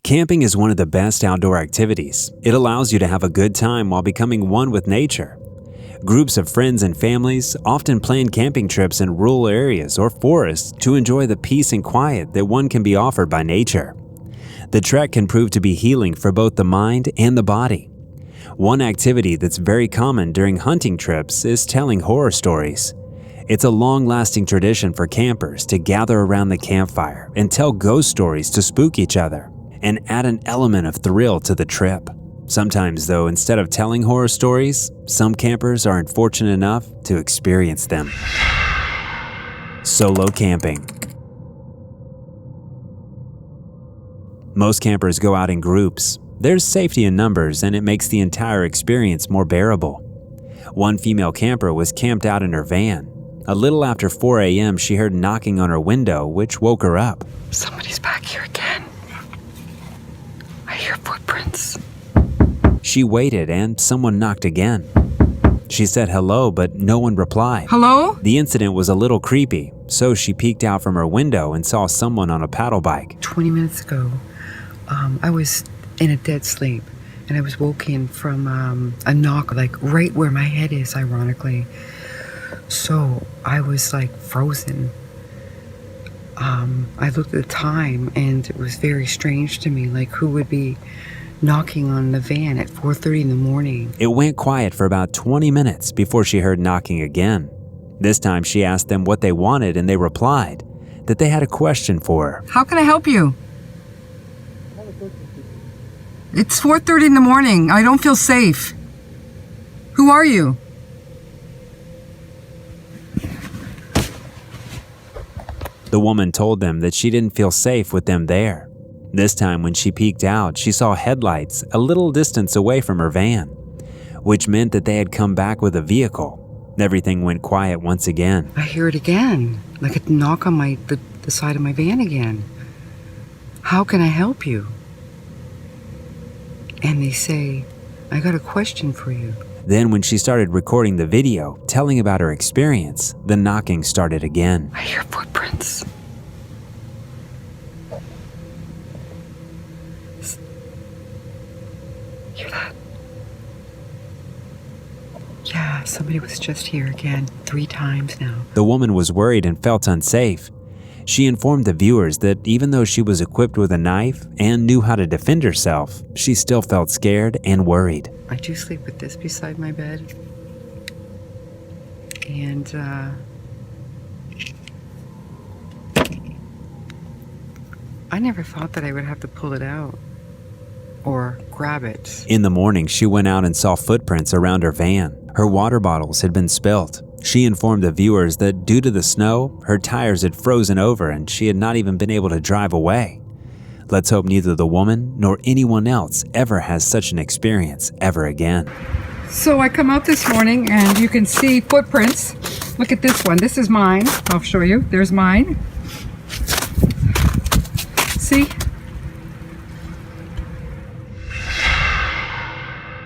Camping is one of the best outdoor activities. It allows you to have a good time while becoming one with nature. Groups of friends and families often plan camping trips in rural areas or forests to enjoy the peace and quiet that one can be offered by nature. The trek can prove to be healing for both the mind and the body. One activity that's very common during hunting trips is telling horror stories. It's a long-lasting tradition for campers to gather around the campfire and tell ghost stories to spook each other and add an element of thrill to the trip. Sometimes, though, instead of telling horror stories, some campers are unfortunate enough to experience them. Solo camping. Most campers go out in groups. There's safety in numbers, and it makes the entire experience more bearable. One female camper was camped out in her van. A little after 4 a.m., she heard knocking on her window, which woke her up. Somebody's back here again. I hear footprints. She waited, and someone knocked again. She said hello, but no one replied. Hello? The incident was a little creepy, so she peeked out from her window and saw someone on a paddle bike. 20 minutes ago, I was in a dead sleep, and I was woken from a knock, like right where my head is, ironically. So I was like frozen. I looked at the time, and it was very strange to me, like who would be knocking on the van at 4:30 in the morning. It went quiet for about 20 minutes before she heard knocking again. This time she asked them what they wanted, and they replied that they had a question for her. How can I help you? It's 4:30 in the morning. I don't feel safe. Who are you? The woman told them that she didn't feel safe with them there. This time when she peeked out, she saw headlights a little distance away from her van, which meant that they had come back with a vehicle. Everything went quiet once again. I hear it again, like a knock on the side of my van again. How can I help you? And they say, I got a question for you. Then when she started recording the video, telling about her experience, the knocking started again. I hear footprints. Hear that? Yeah, somebody was just here again, 3 times now. The woman was worried and felt unsafe. She informed the viewers that even though she was equipped with a knife and knew how to defend herself, she still felt scared and worried. I do sleep with this beside my bed. And, I never thought that I would have to pull it out or grab it. In the morning, she went out and saw footprints around her van. Her water bottles had been spilt. She informed the viewers that due to the snow, her tires had frozen over and she had not even been able to drive away. Let's hope neither the woman nor anyone else ever has such an experience ever again. So I come out this morning and you can see footprints. Look at this one. This is mine. I'll show you. There's mine. See?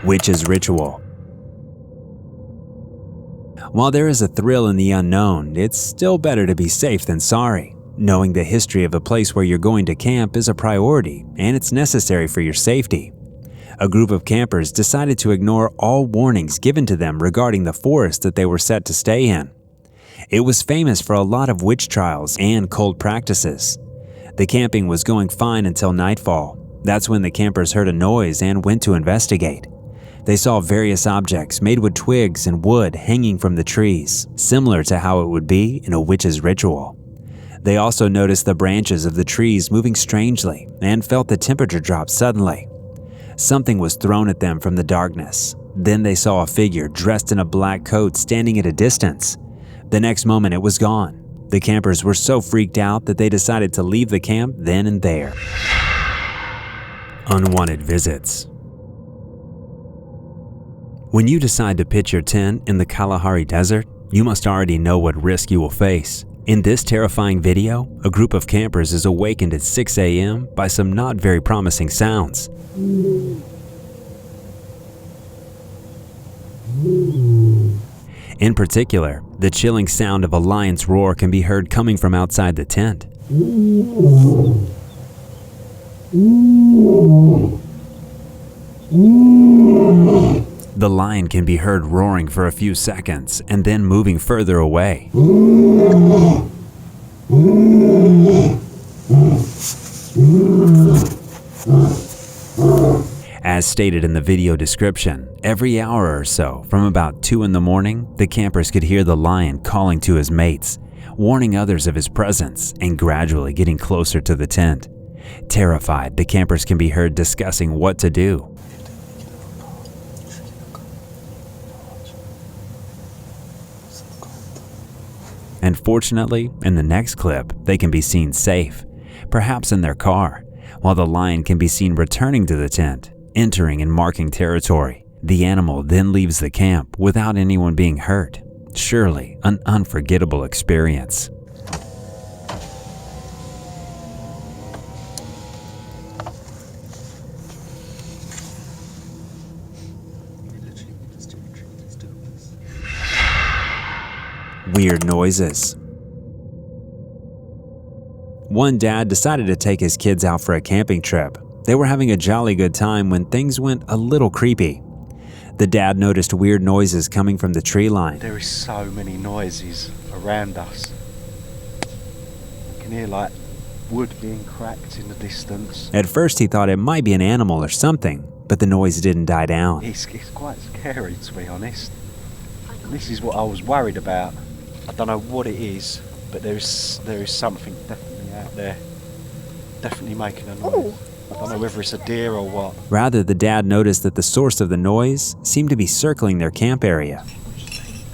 Witch's ritual. While there is a thrill in the unknown, it's still better to be safe than sorry. Knowing the history of a place where you're going to camp is a priority, and it's necessary for your safety. A group of campers decided to ignore all warnings given to them regarding the forest that they were set to stay in. It was famous for a lot of witch trials and cult practices. The camping was going fine until nightfall. That's when the campers heard a noise and went to investigate. They saw various objects made with twigs and wood hanging from the trees, similar to how it would be in a witch's ritual. They also noticed the branches of the trees moving strangely and felt the temperature drop suddenly. Something was thrown at them from the darkness. Then they saw a figure dressed in a black coat standing at a distance. The next moment it was gone. The campers were so freaked out that they decided to leave the camp then and there. Unwanted visits. When you decide to pitch your tent in the Kalahari Desert, you must already know what risk you will face. In this terrifying video, a group of campers is awakened at 6 a.m. by some not very promising sounds. In particular, the chilling sound of a lion's roar can be heard coming from outside the tent. The lion can be heard roaring for a few seconds and then moving further away. As stated in the video description, every hour or so, from about 2 in the morning, the campers could hear the lion calling to his mates, warning others of his presence and gradually getting closer to the tent. Terrified, the campers can be heard discussing what to do. And fortunately, in the next clip, they can be seen safe, perhaps in their car, while the lion can be seen returning to the tent, entering and marking territory. The animal then leaves the camp without anyone being hurt. Surely an unforgettable experience. Weird noises. One dad decided to take his kids out for a camping trip. They were having a jolly good time when things went a little creepy. The dad noticed weird noises coming from the tree line. There is so many noises around us. You can hear like wood being cracked in the distance. At first he thought it might be an animal or something, but the noise didn't die down. It's quite scary, to be honest. And this is what I was worried about. I don't know what it is, but there is something definitely out there, definitely making a noise. I don't know whether it's a deer or what. Rather, the dad noticed that the source of the noise seemed to be circling their camp area.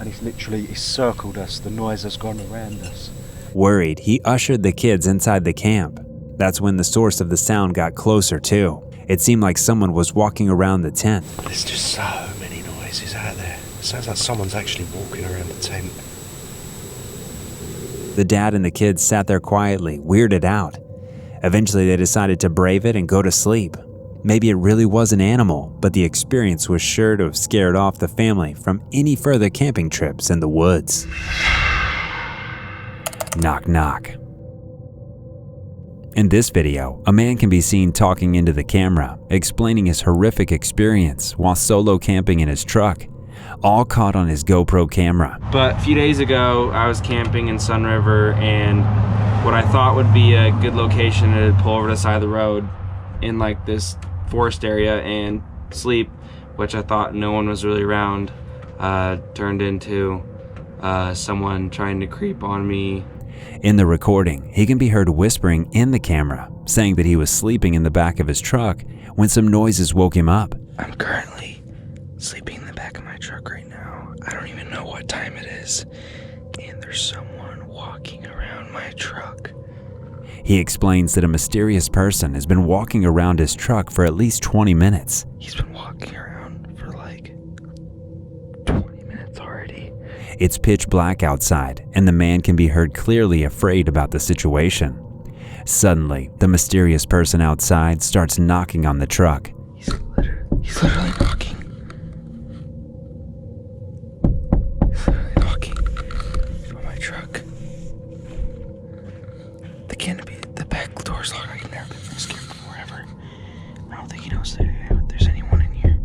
And it's circled us, the noise has gone around us. Worried, he ushered the kids inside the camp. That's when the source of the sound got closer too. It seemed like someone was walking around the tent. There's just so many noises out there. It sounds like someone's actually walking around the tent. The dad and the kids sat there quietly, weirded out. Eventually they decided to brave it and go to sleep. Maybe it really was an animal, but the experience was sure to have scared off the family from any further camping trips in the woods. Knock knock. In this video, a man can be seen talking into the camera, explaining his horrific experience while solo camping in his truck, all caught on his GoPro camera. But a few days ago, I was camping in Sun River, and what I thought would be a good location to pull over to the side of the road in like this forest area and sleep, which I thought no one was really around, turned into someone trying to creep on me. In the recording, he can be heard whispering in the camera, saying that he was sleeping in the back of his truck when some noises woke him up. I'm currently sleeping in the back of my truck right now. I don't even know what time it is, and there's someone walking around my truck. He explains that a mysterious person has been walking around his truck for at least 20 minutes. He's been walking around for like 20 minutes already. It's pitch black outside, and the man can be heard clearly afraid about the situation. Suddenly, the mysterious person outside starts knocking on the truck. He's literally knocking. He's literally knocking on my truck. The canopy, the back door's locked. I can never been scared before ever. I don't think he knows that there's anyone in here.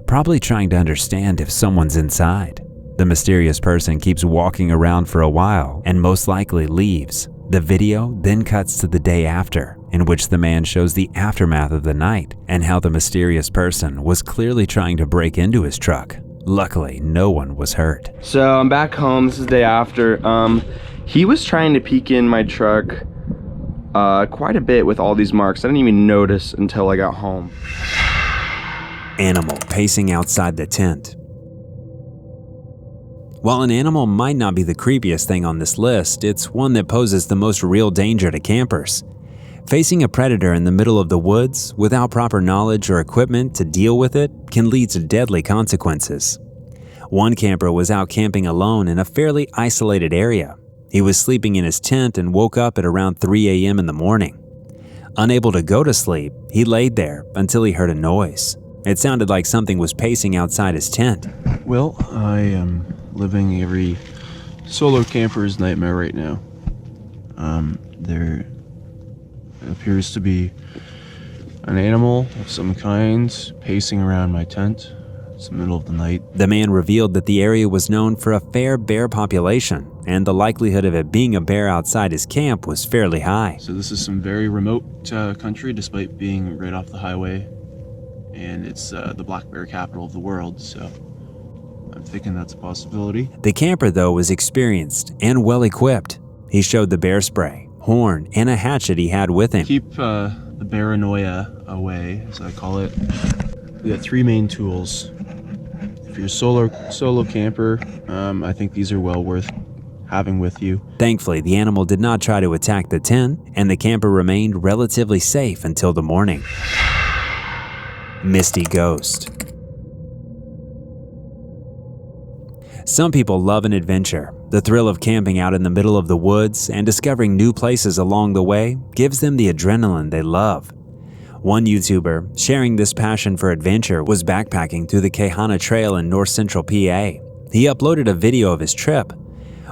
Probably trying to understand if someone's inside. The mysterious person keeps walking around for a while and most likely leaves. The video then cuts to the day after, in which the man shows the aftermath of the night and how the mysterious person was clearly trying to break into his truck. Luckily, no one was hurt. So I'm back home. This is the day after. He was trying to peek in my truck quite a bit with all these marks. I didn't even notice until I got home. Animal pacing outside the tent. While an animal might not be the creepiest thing on this list, it's one that poses the most real danger to campers. Facing a predator in the middle of the woods without proper knowledge or equipment to deal with it can lead to deadly consequences. One camper was out camping alone in a fairly isolated area. He was sleeping in his tent and woke up at around 3 a.m. in the morning. Unable to go to sleep, he laid there until he heard a noise. It sounded like something was pacing outside his tent. Well, I am living every solo camper's nightmare right now. It appears to be an animal of some kind pacing around my tent. It's the middle of the night. The man revealed that the area was known for a fair bear population, and the likelihood of it being a bear outside his camp was fairly high. So this is some very remote country, despite being right off the highway, and it's the black bear capital of the world, so I'm thinking that's a possibility. The camper, though, was experienced and well equipped. He showed the bear spray, horn, and a hatchet he had with him. Keep the paranoia away, as I call it. We got 3 main tools. If you're a solo camper, I think these are well worth having with you. Thankfully, the animal did not try to attack the tent, and the camper remained relatively safe until the morning. Misty ghost. Some people love an adventure. The thrill of camping out in the middle of the woods and discovering new places along the way gives them the adrenaline they love. One YouTuber sharing this passion for adventure was backpacking through the Kahana Trail in north central PA. He uploaded a video of his trip.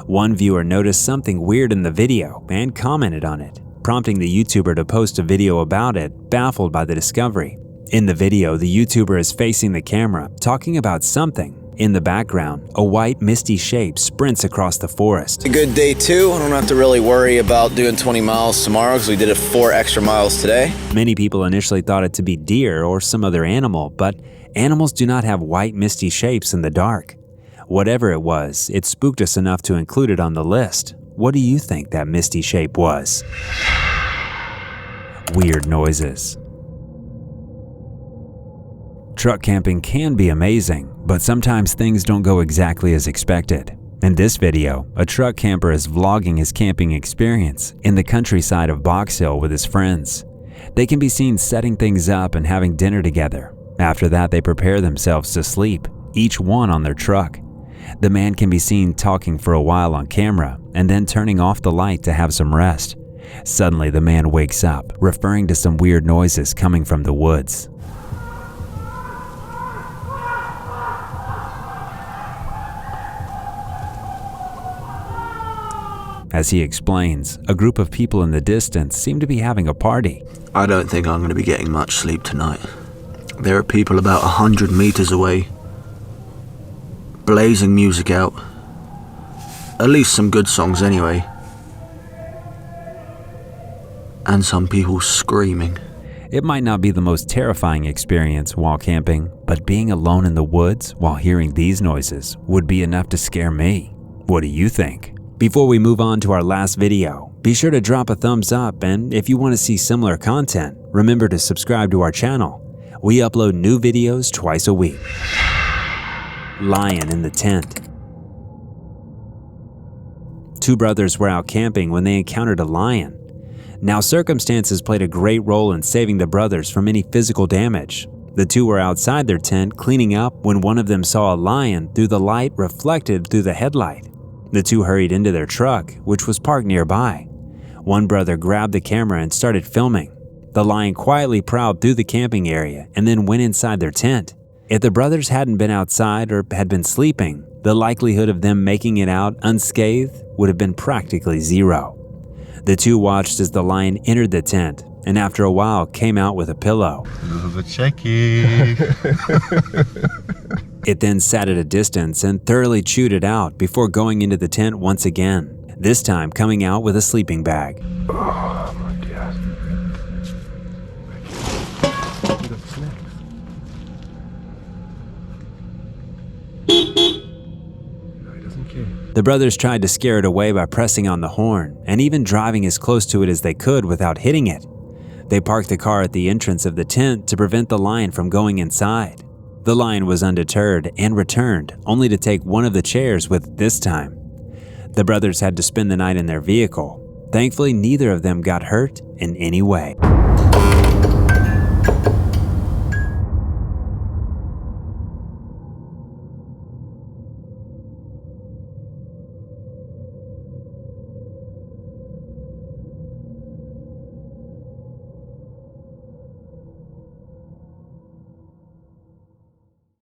One viewer noticed something weird in the video and commented on it, prompting the YouTuber to post a video about it, baffled by the discovery. In the video, the YouTuber is facing the camera, talking about something. In the background, a white misty shape sprints across the forest. A good day 2. I don't have to really worry about doing 20 miles tomorrow because we did 4 extra miles today. Many people initially thought it to be deer or some other animal, but animals do not have white misty shapes in the dark. Whatever it was, it spooked us enough to include it on the list. What do you think that misty shape was? Weird noises. Truck camping can be amazing, but sometimes things don't go exactly as expected. In this video, a truck camper is vlogging his camping experience in the countryside of Box Hill with his friends. They can be seen setting things up and having dinner together. After that, they prepare themselves to sleep, each one on their truck. The man can be seen talking for a while on camera and then turning off the light to have some rest. Suddenly, the man wakes up, referring to some weird noises coming from the woods. As he explains, a group of people in the distance seem to be having a party. I don't think I'm going to be getting much sleep tonight. There are people about 100 meters away, blazing music out. At least some good songs anyway. And some people screaming. It might not be the most terrifying experience while camping, but being alone in the woods while hearing these noises would be enough to scare me. What do you think? Before we move on to our last video, be sure to drop a thumbs up, and if you want to see similar content, remember to subscribe to our channel. We upload new videos twice a week. Lion in the tent. 2 brothers were out camping when they encountered a lion. Now, circumstances played a great role in saving the brothers from any physical damage. The 2 were outside their tent cleaning up when one of them saw a lion through the light reflected through the headlight. The 2 hurried into their truck, which was parked nearby. One brother grabbed the camera and started filming. The lion quietly prowled through the camping area and then went inside their tent. If the brothers hadn't been outside or had been sleeping, the likelihood of them making it out unscathed would have been practically 0. The 2 watched as the lion entered the tent and after a while came out with a pillow. It then sat at a distance and thoroughly chewed it out before going into the tent once again, this time coming out with a sleeping bag. Oh my God. No, he doesn't care. The brothers tried to scare it away by pressing on the horn and even driving as close to it as they could without hitting it. They parked the car at the entrance of the tent to prevent the lion from going inside. The lion was undeterred and returned, only to take one of the chairs with it this time. The brothers had to spend the night in their vehicle. Thankfully, neither of them got hurt in any way.